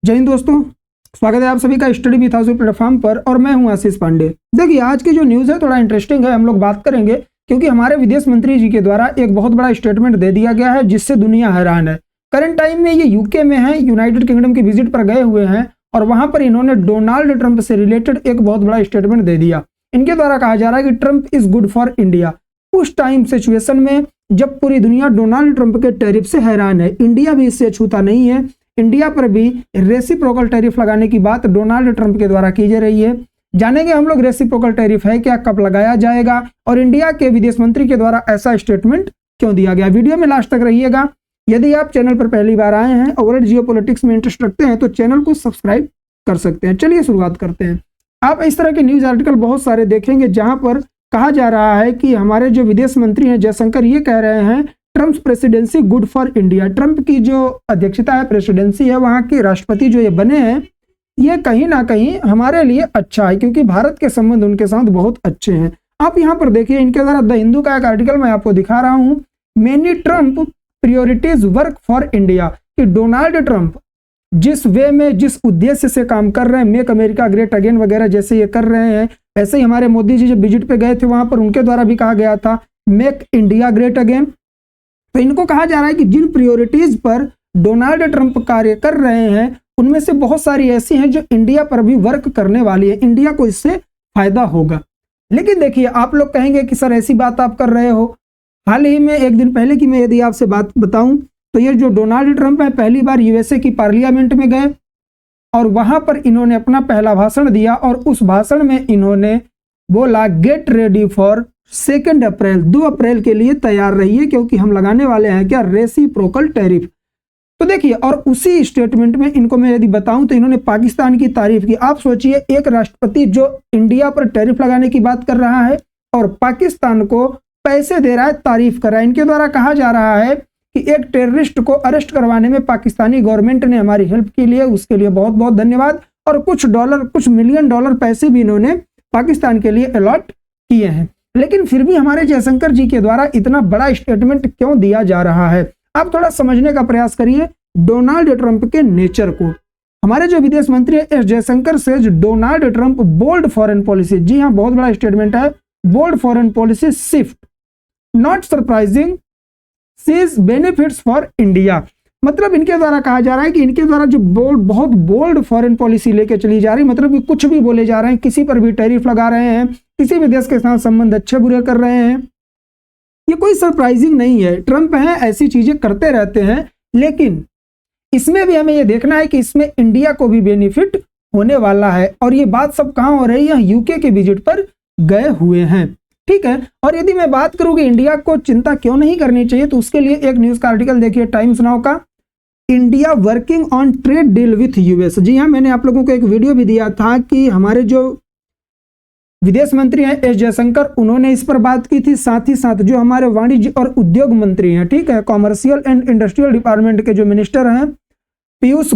जय हिंद दोस्तों, स्वागत है आप सभी का स्टडी विथ हाउस प्लेटफॉर्म पर और मैं हूं आशीष पांडे। देखिए आज की जो न्यूज़ है थोड़ा इंटरेस्टिंग है, हम लोग बात करेंगे क्योंकि हमारे विदेश मंत्री जी के द्वारा एक बहुत बड़ा स्टेटमेंट दे दिया गया है जिससे दुनिया हैरान है। करंट टाइम में ये यूके में है, यूनाइटेड किंगडम की विजिट पर गए हुए हैं और वहां पर इन्होंने डोनाल्ड ट्रंप से रिलेटेड एक बहुत बड़ा स्टेटमेंट दे दिया। इनके द्वारा कहा जा रहा है कि Trump is good for India. उस टाइम सिचुएशन में जब पूरी दुनिया डोनाल्ड ट्रंप के टैरिफ से हैरान है, इंडिया भी इससे छूता नहीं है। इंडिया पर भी रेसिप्रोकल टैरिफ लगाने की बात डोनाल्ड ट्रंप के द्वारा की जा रही है। जानेंगे हम लोग रेसिप्रोकल टैरिफ है क्या, कब लगाया जाएगा और इंडिया के विदेश मंत्री के द्वारा ऐसा स्टेटमेंट क्यों दिया गया। वीडियो में लास्ट तक रहिएगा। यदि आप चैनल पर पहली बार आए हैं और वर्ल्ड जियोपॉलिटिक्स में इंटरेस्ट रखते हैं तो चैनल को सब्सक्राइब कर सकते हैं। चलिए शुरुआत करते हैं। आप इस तरह के न्यूज आर्टिकल बहुत सारे देखेंगे जहां पर कहा जा रहा है कि हमारे जो विदेश मंत्री हैं जयशंकर ये कह रहे हैं Trump presidency good for India. Trump की जो अध्यक्षता है, प्रेसिडेंसी है, वहां के राष्ट्रपति जो ये बने हैं ये कहीं ना कहीं हमारे लिए अच्छा है क्योंकि भारत के संबंध उनके साथ बहुत अच्छे हैं। आप यहाँ पर देखिए इनके द्वारा द हिंदू का एक आर्टिकल मैं आपको दिखा रहा हूँ। Many Trump priorities work for India, कि डोनाल्ड ट्रंप जिस वे में जिस उद्देश्य से काम कर रहे हैं, मेक अमेरिका ग्रेट अगेन वगैरह जैसे ये कर रहे हैं, ऐसे ही हमारे मोदी जी जब विजिट पे गए थे वहां पर उनके द्वारा भी कहा गया था मेक इंडिया ग्रेट अगेन। तो इनको कहा जा रहा है कि जिन प्रियोरिटीज पर डोनाल्ड ट्रंप कार्य कर रहे हैं उनमें से बहुत सारी ऐसी हैं जो इंडिया पर भी वर्क करने वाली है, इंडिया को इससे फायदा होगा। लेकिन देखिए आप लोग कहेंगे कि सर ऐसी बात आप कर रहे हो। हाल ही में एक दिन पहले की मैं यदि आपसे बात बताऊं तो ये जो डोनाल्ड ट्रंप है पहली बार यूएसए की पार्लियामेंट में गए और वहां पर इन्होंने अपना पहला भाषण दिया और उस भाषण में इन्होंने बोला गेट रेडी फॉर 2 अप्रैल, 2 अप्रैल के लिए तैयार रहिए क्योंकि हम लगाने वाले हैं क्या, रेसिप्रोकल टैरिफ। तो देखिए और उसी स्टेटमेंट में इनको मैं यदि बताऊं तो इन्होंने पाकिस्तान की तारीफ की। आप सोचिए एक राष्ट्रपति जो इंडिया पर टैरिफ लगाने की बात कर रहा है और पाकिस्तान को पैसे दे रहा है, तारीफ कर रहा है। इनके द्वारा कहा जा रहा है कि एक टेररिस्ट को अरेस्ट करवाने में पाकिस्तानी गवर्नमेंट ने हमारी हेल्प के लिए उसके लिए बहुत बहुत धन्यवाद, और कुछ मिलियन डॉलर पैसे भी इन्होंने पाकिस्तान के लिए अलॉट किए हैं। लेकिन फिर भी हमारे जयशंकर जी के द्वारा इतना बड़ा स्टेटमेंट क्यों दिया जा रहा है, आप थोड़ा समझने का प्रयास करिए डोनाल्ड ट्रंप के नेचर को। हमारे जो विदेश मंत्री एस जयशंकर से Donald Trump bold foreign policy, जी हाँ बहुत बड़ा स्टेटमेंट है, bold foreign policy shift not surprising sees benefits for India. मतलब इनके द्वारा कहा जा रहा है कि इनके द्वारा जो बहुत बोल्ड फॉरेन पॉलिसी लेके चली जा रही, मतलब कि कुछ भी बोले जा रहे हैं, किसी पर भी टैरिफ लगा रहे हैं, किसी भी देश के साथ संबंध अच्छे बुरे कर रहे हैं, ये कोई सरप्राइजिंग नहीं है। ट्रंप हैं, ऐसी चीजें करते रहते हैं, लेकिन इसमें भी हमें ये देखना है कि इसमें इंडिया को भी बेनिफिट होने वाला है। और ये बात सब कहां हो रही है, यूके के विजिट पर गए हुए हैं, ठीक है। और यदि मैं बात करूं कि इंडिया को चिंता क्यों नहीं करनी चाहिए तो उसके लिए एक न्यूज का आर्टिकल देखिए टाइम्स नाउ का, India working on trade deal with US. जी हाँ मैंने आप लोगों को एक वीडियो भी दिया था कि हमारे जो विदेश मंत्री हैं एस जयशंकर उन्होंने इस पर बात की थी। साथ ही साथ जो हमारे वाणिज्य और उद्योग मंत्री हैं, ठीक है, कॉमर्शियल एंड इंडस्ट्रियल डिपार्टमेंट के जो मिनिस्टर हैं पीयूष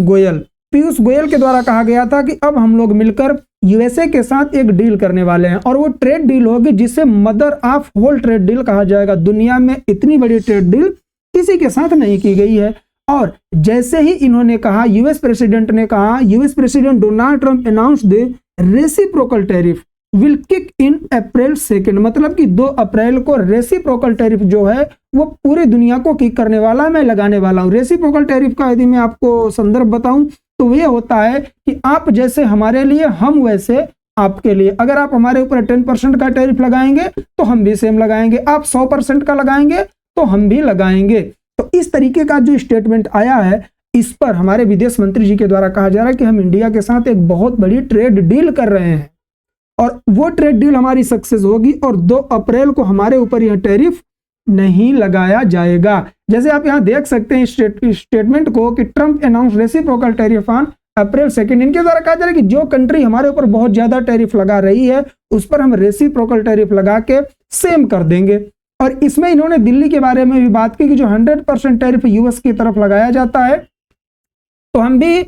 गोयल के द्वारा कहा गया था कि अब हम लोग मिलकर यूएसए के साथ एक डील करने वाले हैं और वो ट्रेड डील होगी जिसे mother of whole trade deal कहा जाएगा। दुनिया में इतनी बड़ी ट्रेड डील किसी के साथ नहीं की गई है। और जैसे ही इन्होंने कहा, US president Donald Trump announce the reciprocal tariff will kick in April 2, मतलब कि 2 अप्रैल को रेसिप्रोकल टैरिफ जो है वो पूरी दुनिया को किक करने वाला है, मैं लगाने वाला हूं। रेसिप्रोकल टैरिफ का यदि मैं आपको संदर्भ बताऊं तो ये होता है कि आप जैसे हमारे लिए हम वैसे आपके लिए। अगर आप हमारे ऊपर 10% का टैरिफ लगाएंगे तो हम भी सेम लगाएंगे, आप 100% का लगाएंगे तो हम भी लगाएंगे। तो इस तरीके का जो स्टेटमेंट आया है इस पर हमारे विदेश मंत्री जी के द्वारा कहा जा रहा है कि हम इंडिया के साथ एक बहुत बड़ी ट्रेड डील कर रहे हैं और वो ट्रेड डील हमारी सक्सेस होगी और 2 अप्रैल को हमारे ऊपर यह टैरिफ नहीं लगाया जाएगा। जैसे आप यहां देख सकते हैं स्टेटमेंट को कि Trump announce reciprocal tariff on April 2। इनके द्वारा कहा जा रहा है कि जो कंट्री हमारे ऊपर बहुत ज्यादा टैरिफ लगा रही है उस पर हम रेसिप्रोकल टैरिफ लगा के सेम कर देंगे। और इसमें इन्होंने दिल्ली के बारे में भी बात की कि जो 100% टैरिफ यूएस की तरफ लगाया जाता है तो हम भी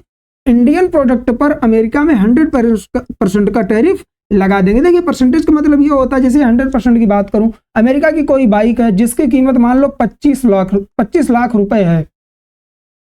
इंडियन प्रोडक्ट पर अमेरिका में 100% का टैरिफ लगा देंगे। देखिए परसेंटेज का मतलब ये होता है, जैसे 100% की बात करूं, अमेरिका की कोई बाइक है जिसकी कीमत मान लो 25 लाख रुपए है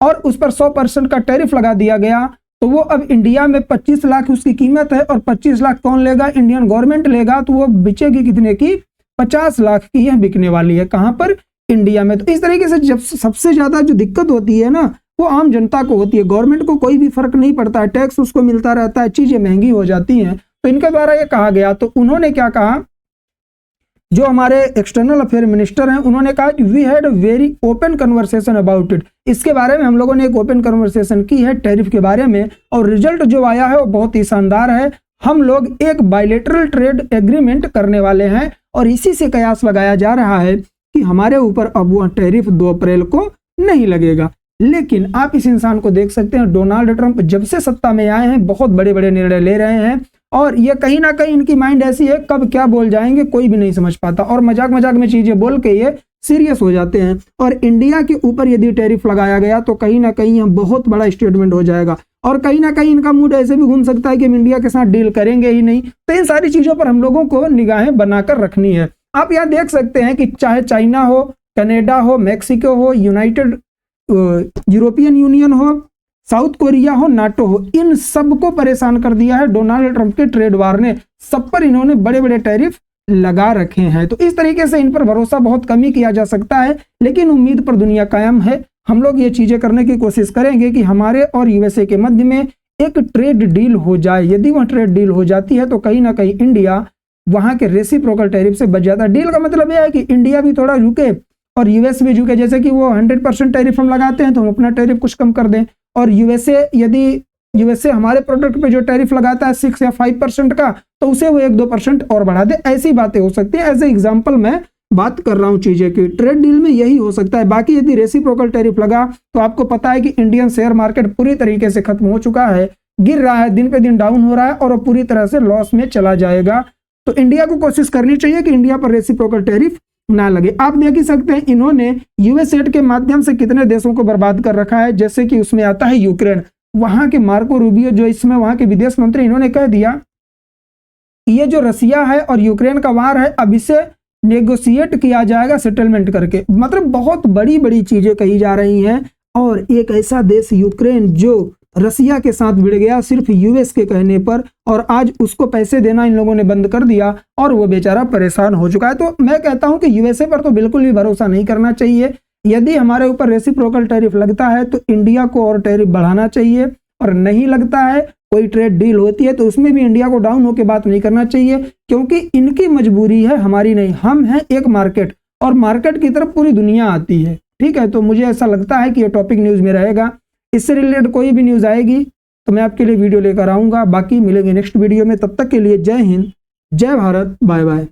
और उस पर 100% का टैरिफ लगा दिया गया तो वो अब इंडिया में 25 लाख उसकी कीमत है, और 25 लाख कौन लेगा? इंडियन गवर्नमेंट लेगा। तो वो बिकेगी कितने की? 50 लाख की यह बिकने वाली है। कहां पर? इंडिया में। तो इस तरीके से जब सबसे ज्यादा जो दिक्कत होती है ना, वो आम जनता को होती है। गवर्नमेंट को कोई भी फर्क नहीं पड़ता है, टैक्स उसको मिलता रहता है, चीजें महंगी हो जाती हैं। तो इनके द्वारा ये कहा गया, तो उन्होंने क्या कहा, जो हमारे एक्सटर्नल अफेयर मिनिस्टर हैं, उन्होंने कहा we had very open conversation about it. इसके बारे में हम लोगों ने एक ओपन कन्वर्सेशन की है टैरिफ के बारे में, और रिजल्ट जो आया है वो बहुत ही शानदार है। हम लोग एक बायलैटरल ट्रेड एग्रीमेंट करने वाले हैं, और इसी से कयास लगाया जा रहा है कि हमारे ऊपर अब वह टैरिफ 2 अप्रैल को नहीं लगेगा। लेकिन आप इस इंसान को देख सकते हैं, डोनाल्ड ट्रंप जब से सत्ता में आए हैं बहुत बड़े बड़े निर्णय ले रहे हैं, और ये कहीं ना कहीं इनकी माइंड ऐसी है, कब क्या बोल जाएंगे कोई भी नहीं समझ पाता, और मजाक मजाक में चीजें बोल के ये सीरियस हो जाते हैं। और इंडिया के ऊपर यदि टैरिफ लगाया गया तो कहीं ना कहीं यह बहुत बड़ा स्टेटमेंट हो जाएगा, और कहीं ना कहीं इनका मूड ऐसे भी घूम सकता है कि हम इंडिया के साथ डील करेंगे ही नहीं। तो इन सारी चीजों पर हम लोगों को निगाहें बनाकर रखनी है। आप यहाँ देख सकते हैं कि चाहे चाइना हो, कनाडा हो, मैक्सिको हो, यूनाइटेड यूरोपियन यूनियन हो, साउथ कोरिया हो, नाटो हो, इन सबको परेशान कर दिया है डोनाल्ड ट्रंप के ट्रेड वार ने। सब पर इन्होंने बड़े बड़े टैरिफ लगा रखे हैं। तो इस तरीके से इन पर भरोसा बहुत कम ही किया जा सकता है, लेकिन उम्मीद पर दुनिया कायम है। हम लोग ये चीजें करने की कोशिश करेंगे कि हमारे और यूएसए के मध्य में एक ट्रेड डील हो जाए। यदि वह ट्रेड डील हो जाती है तो कहीं ना कहीं इंडिया वहां के रेसिप्रोकल टैरिफ से बच जाता है। डील का मतलब यह है कि इंडिया भी थोड़ा रुके और यूएस भी झुके। जैसे कि वो 100% टैरिफ हम लगाते हैं तो हम अपना टैरिफ कुछ कम कर दें, और यूएसए हमारे प्रोडक्ट पे जो टैरिफ लगाता है 6 या 5% का, तो उसे वो 1-2% और बढ़ा दे। ऐसी बातें हो सकती हैं। एज ए एग्जाम्पल मैं बात कर रहा हूं चीजें की। ट्रेड डील में यही हो सकता है। बाकी यदि रेसिप्रोकल टैरिफ लगा तो आपको पता है कि इंडियन शेयर मार्केट पूरी तरीके से खत्म हो चुका है, गिर रहा है, दिन पे दिन डाउन हो रहा है, और वो पूरी तरह से लॉस में चला जाएगा। तो इंडिया को कोशिश करनी चाहिए कि इंडिया पर रेसिप्रोकल टैरिफ ना लगे। आप देख ही सकते हैं इन्होंने यूएसएड के माध्यम से कितने देशों को बर्बाद कर रखा है। जैसे कि उसमें आता है यूक्रेन। वहां के मार्को रूबियो जो इसमें वहां के विदेश मंत्री, इन्होंने कह दिया कि ये जो रसिया है और यूक्रेन का वार है, अब इसे नेगोशिएट किया जाएगा सेटलमेंट करके। मतलब बहुत बड़ी बड़ी चीजें कही जा रही हैं। और एक ऐसा देश यूक्रेन जो रसिया के साथ भिड़ गया सिर्फ यूएस के कहने पर, और आज उसको पैसे देना इन लोगों ने बंद कर दिया और वो बेचारा परेशान हो चुका है। तो मैं कहता हूं कि यूएसए पर तो बिल्कुल भी भरोसा नहीं करना चाहिए। यदि हमारे ऊपर रेसिप्रोकल टैरिफ लगता है तो इंडिया को और टैरिफ बढ़ाना चाहिए, और नहीं लगता है, कोई ट्रेड डील होती है तो उसमें भी इंडिया को डाउन होकर बात नहीं करना चाहिए, क्योंकि इनकी मजबूरी है, हमारी नहीं। हम हैं एक मार्केट, और मार्केट की तरफ पूरी दुनिया आती है। ठीक है, तो मुझे ऐसा लगता है कि ये टॉपिक न्यूज में रहेगा। इससे रिलेटेड कोई भी न्यूज आएगी तो मैं आपके लिए वीडियो लेकर आऊंगा। बाकी मिलेंगे नेक्स्ट वीडियो में, तब तक के लिए जय हिंद, जय भारत, बाय बाय।